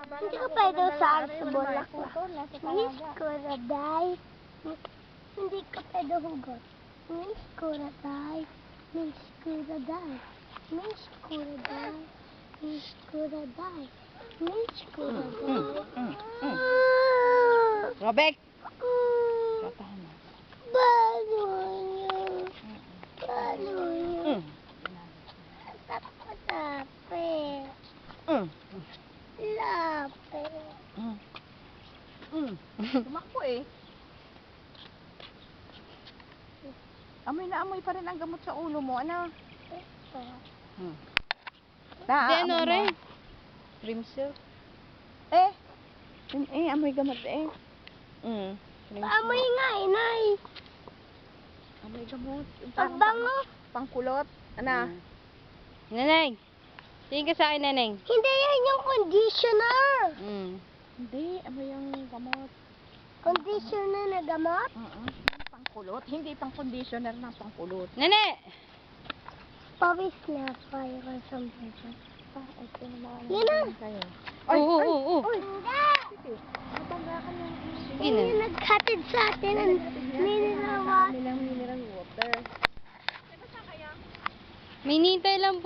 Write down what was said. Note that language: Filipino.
Hindi ko pwede usar sa bulak na. Miss Kuraday. Hindi ko pwede hugot. Miss Kuraday. Miss Kuraday. Miss Kuraday. Miss Kuraday. Miss Kuraday. Robek! Katahan mo. Balo niyo. Balo niyo. Tapos-tapos. Lapit. Tumakbo eh. Amoy na amoy pa rin ang gamot sa ulo mo, ano? Di ano amoy rin? mo. Rimsil. Amoy gamot eh. Amoy nga, inay. Amoy gamot. Pagbango. Pangkulot. Ana? Neneng. Tingin ka sa akin, Neneng. Hindi yan yung conditioner. Hindi, amoy yung gamot. Conditioner na gamot? Pangkulot. Hindi pang conditioner ng pangkulot. Nene! Pawis na fire or something. Ito naman. Yan na. Kayo. Oo. Hindi. Matanda ka na. Sige Yan na. yung naghatid sa atin ng mineral water. Mineral water. May nintay lang po.